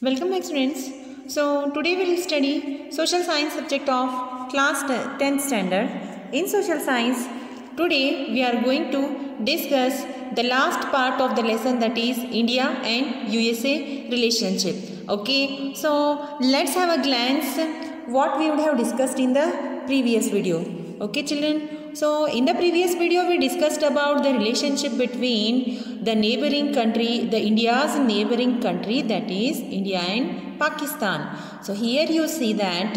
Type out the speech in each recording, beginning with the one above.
Welcome back students. So today we will study social science subject of class 10th standard. In social science, today we are going to discuss the last part of the lesson, that is India and USA relationship. Okay, so let's have a glance what we would have discussed in the previous video. Okay children. So in the previous video we discussed about the relationship between the neighboring country, the India's neighboring country, that is India and Pakistan. So here you see that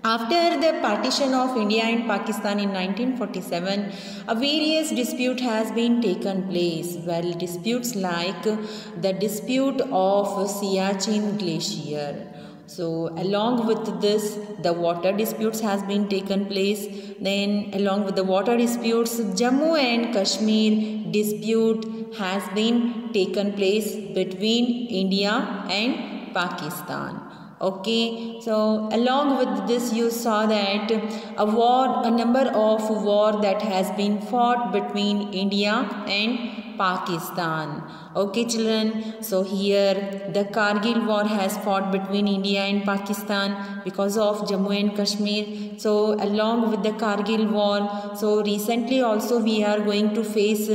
after the partition of India and Pakistan in 1947, a various dispute has been taken place. Well, disputes like the dispute of Siachen Glacier. So along with this, the water disputes has been taken place. Then along with the water disputes, Jammu and Kashmir dispute has been taken place between India and Pakistan. Okay, so along with this you saw that a number of war that has been fought between India and Pakistan. Okay children, so here the Kargil war has fought between India and Pakistan because of Jammu and Kashmir. So along with the Kargil war, so recently also we are going to face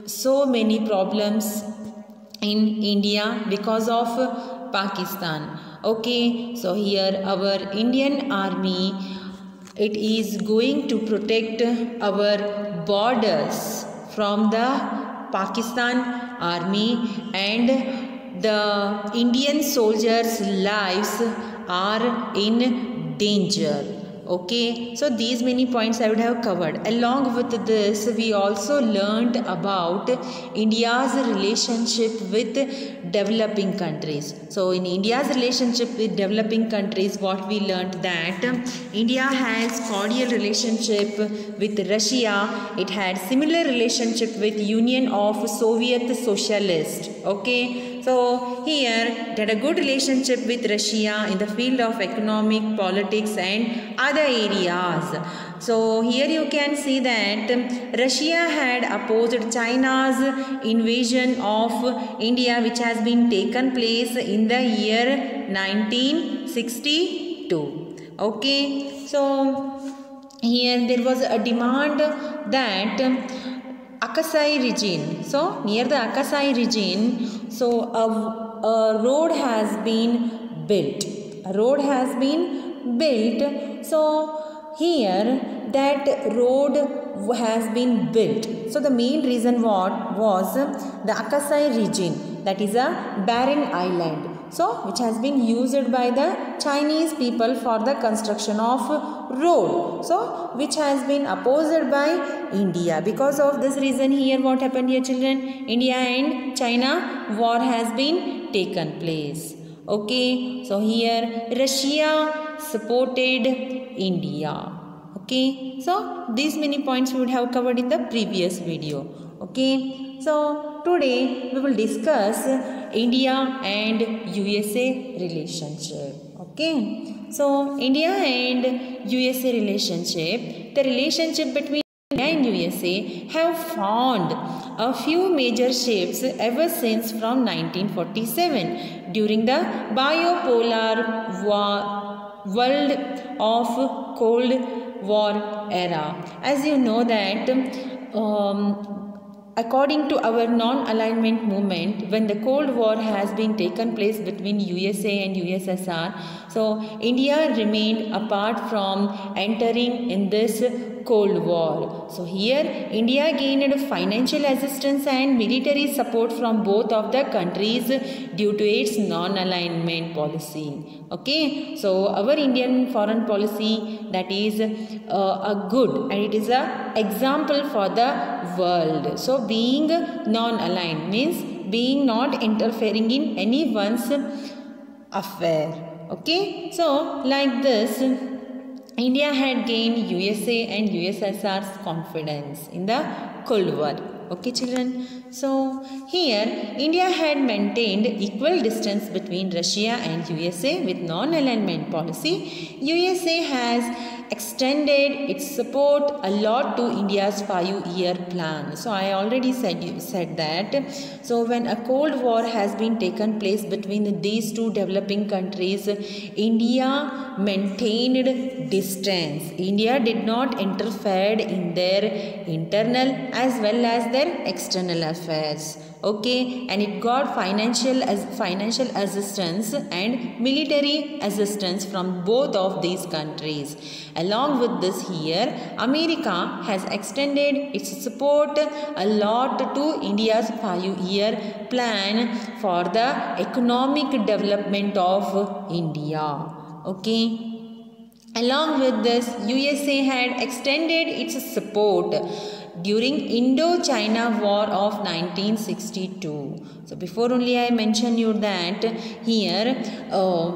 so many problems in India because of Pakistan. Okay, so here our Indian army, it is going to protect our borders from the Pakistan army, and the Indian soldiers' lives are in danger. Okay, so these many points I would have covered. Along with this, we also learned about India's relationship with developing countries. So in India's relationship with developing countries, what we learned that India has cordial relationship with Russia. It had similar relationship with Union of Soviet Socialist. Okay, so here it had a good relationship with Russia in the field of economic, politics and other areas. So here you can see that Russia had opposed China's invasion of India, which has been taken place in the year 1962. Okay, so here there was a demand that Akasai region. So near the Akasai region, so a road has been built. A road has been built. So here that road has been built. So the main reason what was the Akasai region, that is a barren island. So which has been used by the Chinese people for the construction of road. So which has been opposed by India. Because of this reason here what happened here children? India and China war has been taken place. Okay, so here Russia supported India. Okay, so these many points we would have covered in the previous video. Okay, so today we will discuss India and USA relationship. Okay, so India and USA relationship, the relationship between India and USA have found a few major shifts ever since from 1947 during the bipolar world of Cold War era. As you know that according to our non-alignment movement, when the Cold War has been taken place between USA and USSR, so India remained apart from entering in this Cold War. So here India gained financial assistance and military support from both of the countries due to its non-alignment policy. Okay, so our Indian foreign policy, that is a good, and it is a example for the world. So being non-aligned means being not interfering in anyone's affair. Okay, so like this India had gained USA and USSR's confidence in the Cold War. Okay children, So here India had maintained equal distance between Russia and USA with non-alignment policy. USA has extended its support a lot to India's 5-year plan. So I already said that. So when a Cold War has been taken place between these two developing countries, India maintained distance. India did not interfere in their internal as well as their external affairs. Okay, and it got financial assistance and military assistance from both of these countries. Along with this, here America has extended its support a lot to India's 5-year plan for the economic development of India. Okay. Along with this, USA had extended its support during Indo-China War of 1962. So before only I mentioned you that here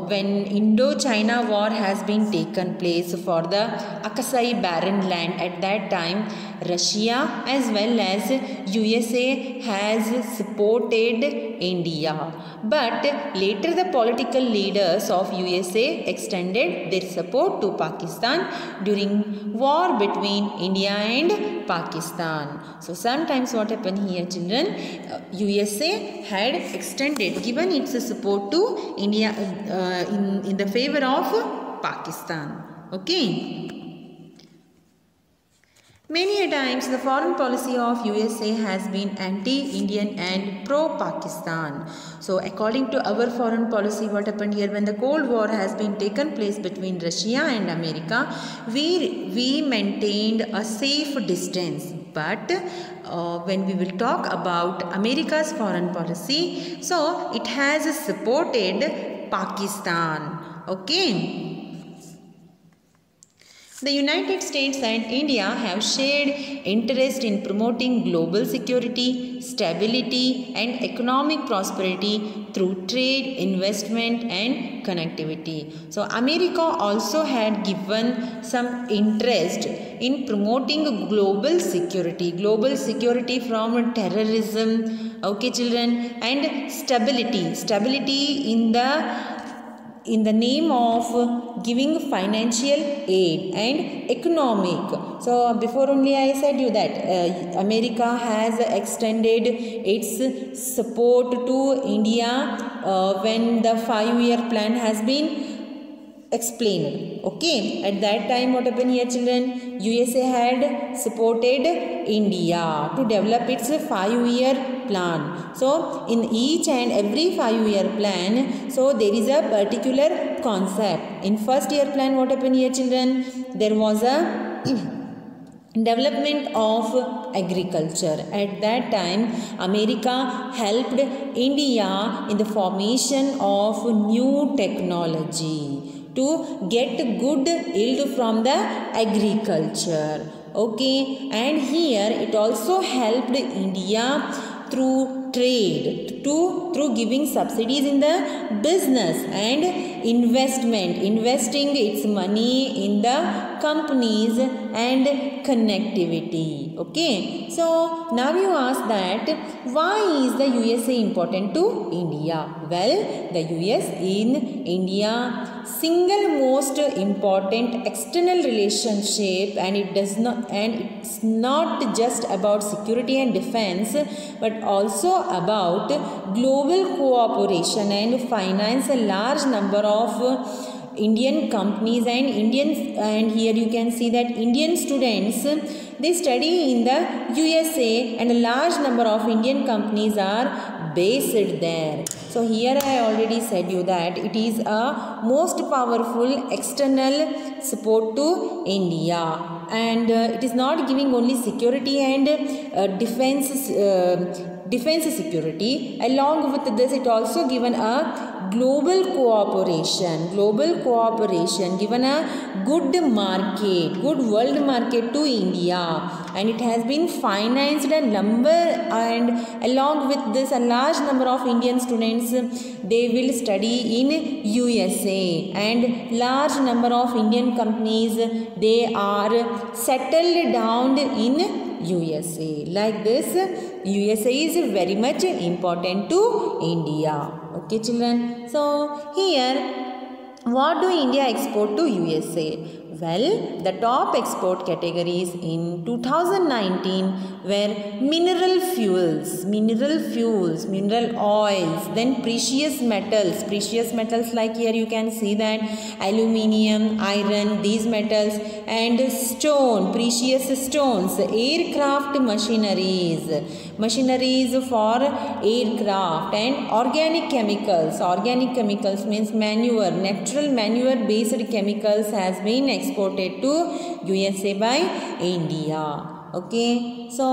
when Indo-China War has been taken place for the Akasai barren land, at that time Russia as well as USA has supported India. But later the political leaders of USA extended their support to Pakistan during war between India and Pakistan. So sometimes what happened here, children, USA had given its support to India in the favor of Pakistan. Okay. Many a times the foreign policy of USA has been anti-Indian and pro-Pakistan. So according to our foreign policy, what happened here, when the Cold War has been taken place between Russia and America, we maintained a safe distance. But when we will talk about America's foreign policy, so it has supported Pakistan. Okay. The United States and India have shared interest in promoting global security, stability and economic prosperity through trade, investment and connectivity. So America also had given some interest in promoting global security from terrorism, okay children, and stability in the name of giving financial aid and economic. So before only I said you that America has extended its support to India when the 5-year plan has been explained. Okay, at that time what happened here, children, USA had supported India to develop its 5-year plan. So in each and every 5-year plan, so there is a particular concept. In first year plan, what happened here, children, there was a development of agriculture. At that time America helped India in the formation of new technology to get good yield from the agriculture. Okay, and here it also helped India through trade, through giving subsidies in the business and investing its money in the companies and connectivity. Okay, so now you ask that why is the USA important to India? Well, the US in India single most important external relationship, and it's not just about security and defense but also about global cooperation and finance a large number of Indian companies and here you can see that Indian students, they study in the USA and a large number of Indian companies are based there. So here I already said you that it is a most powerful external support to India, and it is not giving only security and defense security. Along with this, it also given a global cooperation, given a good world market to India, and it has been financed and along with this a large number of Indian students, they will study in USA, and large number of Indian companies, they are settled down in USA. Like this, USA is very much important to India. Okay children. So here, what do India export to USA? Well, the top export categories in 2019 were mineral fuels, mineral oils, then precious metals like here you can see that aluminium, iron, these metals, and precious stones, aircraft machineries for aircraft, and organic chemicals means manure, natural manure based chemicals has been exported to USA by India. Okay, so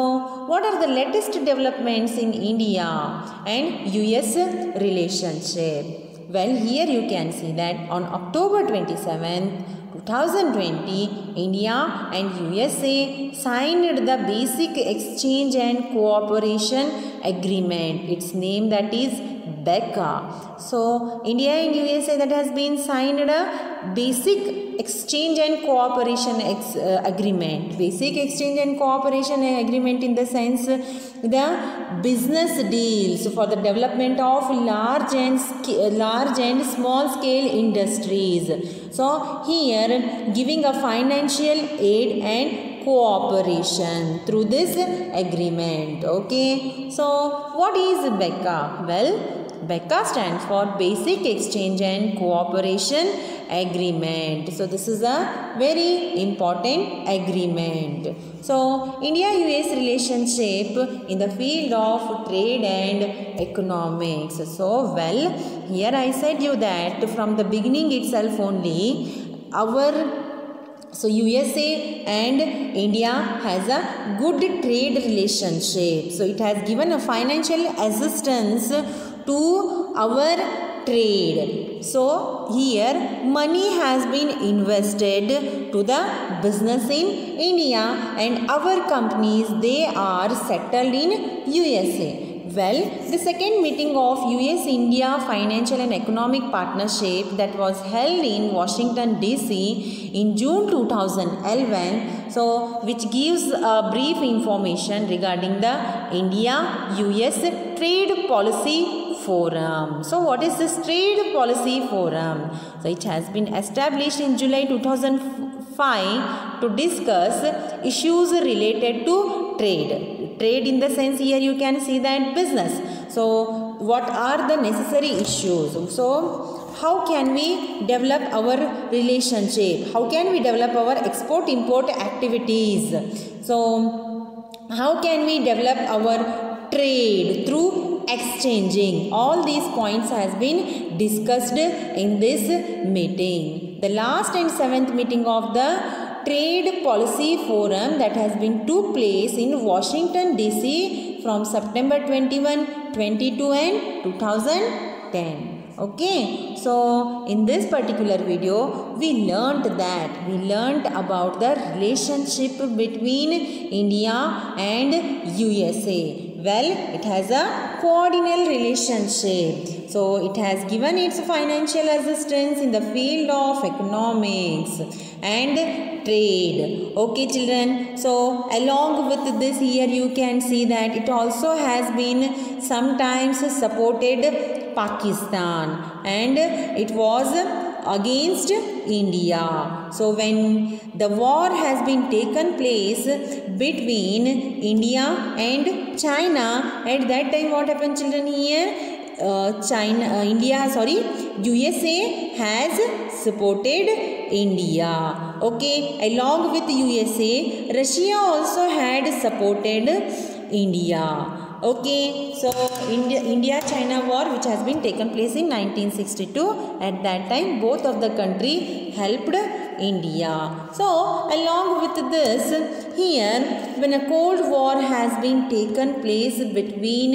what are the latest developments in India and US relationship? Well, here you can see that on October 27th, 2020, India and USA signed the Basic Exchange and Cooperation Agreement. Its name that is BECA. So, India and USA that has been signed a Basic Exchange and Cooperation Agreement. Basic Exchange and Cooperation Agreement in the sense the business deals for the development of large and small scale industries. So here giving a financial aid and cooperation through this agreement. Okay, so what is BECA? Well, BECA stands for Basic Exchange and Cooperation Agreement. So this is a very important agreement. So India-US relationship in the field of trade and economics. So well, here I said you that from the beginning itself only so USA and India has a good trade relationship. So it has given a financial assistance to our trade. So here money has been invested to the business in India and our companies, they are settled in USA. Well, the second meeting of US-India Financial and Economic Partnership that was held in Washington DC in June 2011, so which gives a brief information regarding the India-US Trade Policy Forum. So what is this Trade Policy Forum? So it has been established in July 2005 to discuss issues related to trade. Trade in the sense here you can see that business. So what are the necessary issues? So how can we develop our relationship? How can we develop our export-import activities? So how can we develop our trade through exchanging? All these points has been discussed in this meeting. The last and 7th meeting of the Trade Policy Forum that has been took place in Washington DC from September 21, 22 and 2010. Okay, so in this particular video we learnt about the relationship between India and USA. Well, it has a coordinal relationship. So it has given its financial assistance in the field of economics and trade. Okay children, so along with this here you can see that it also has been sometimes supported Pakistan and it was against India. So when the war has been taken place between India and China, at that time what happened children here? USA has supported India. Okay, along with USA, Russia also had supported India. Okay, so India-China war which has been taken place in 1962. At that time both of the country helped India. So along with this here, when a Cold War has been taken place between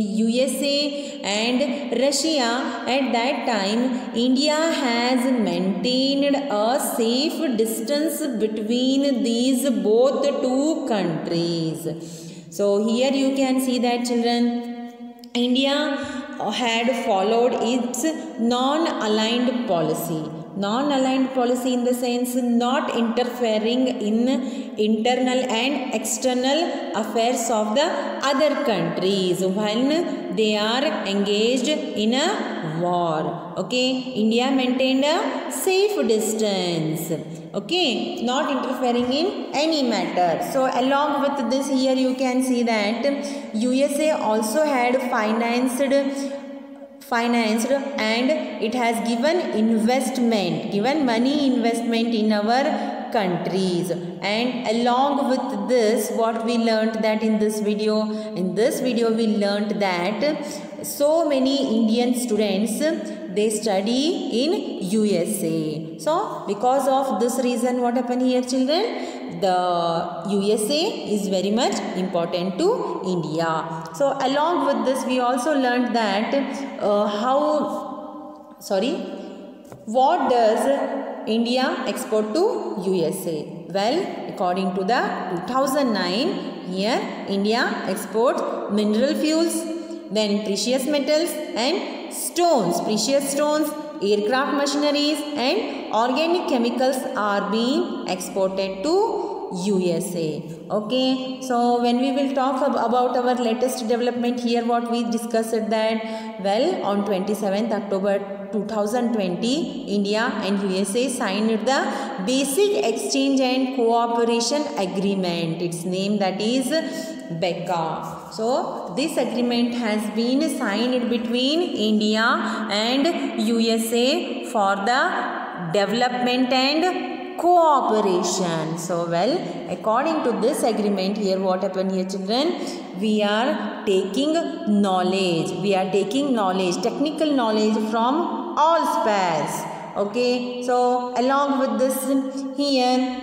USA and Russia, at that time India has maintained a safe distance between these both two countries. So here you can see that children, India had followed its non-aligned policy. Non-aligned policy in the sense not interfering in internal and external affairs of the other countries when they are engaged in a war. Okay, India maintained a safe distance. Okay, not interfering in any matter. So along with this, here you can see that USA also had financed and it has given money investment in our countries. And along with this, what we learnt that in this video we learnt that so many Indian students, they study in USA. So because of this reason, what happened here, children? The USA is very much important to India. So along with this, we also learned that what does India export to USA? Well, according to the 2009, here India exports mineral fuels, then precious metals and stones, precious stones, aircraft machineries and organic chemicals are being exported to USA. Okay, so when we will talk about our latest development here, what we discussed that, well, on 27th October 2020, India and USA signed the Basic Exchange and Cooperation Agreement. Its name that is BECA. So this agreement has been signed between India and USA for the development and cooperation. So well, according to this agreement here, what happened here, children? We are taking knowledge, technical knowledge from all spheres. Okay, so along with this, here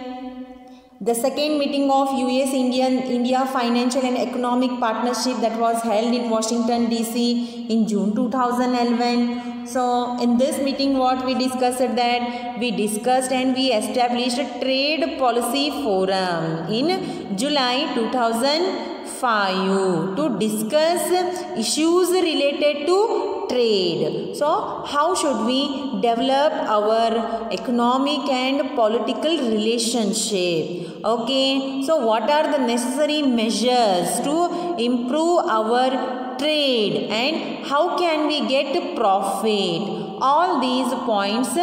the second meeting of US-India Financial and Economic Partnership that was held in Washington DC in June 2011. So in this meeting, what we discussed that we established a trade policy forum in July 2005 to discuss issues related to trade. So how should we develop our economic and political relationship? Okay, so what are the necessary measures to improve our trade and how can we get profit? All these points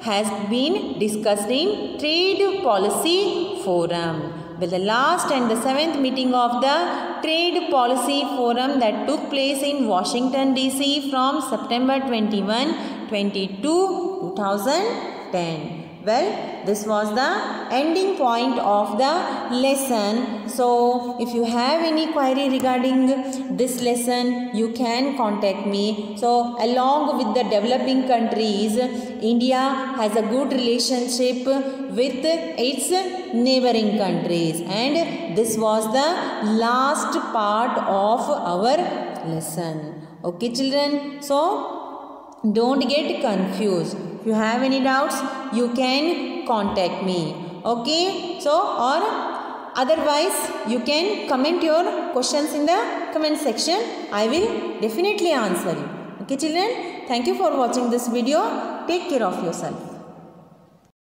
has been discussed in Trade Policy Forum. Well, the last and the 7th meeting of the Trade Policy Forum that took place in Washington DC from September 22, 2010. Well, this was the ending point of the lesson. So, if you have any query regarding this lesson, you can contact me. So, along with the developing countries, India has a good relationship with its neighboring countries. And this was the last part of our lesson. Okay, children? So, don't get confused. If you have any doubts, you can contact me. Okay, so or otherwise you can comment your questions in the comment section. I will definitely answer you. Okay, children, thank you for watching this video. Take care of yourself.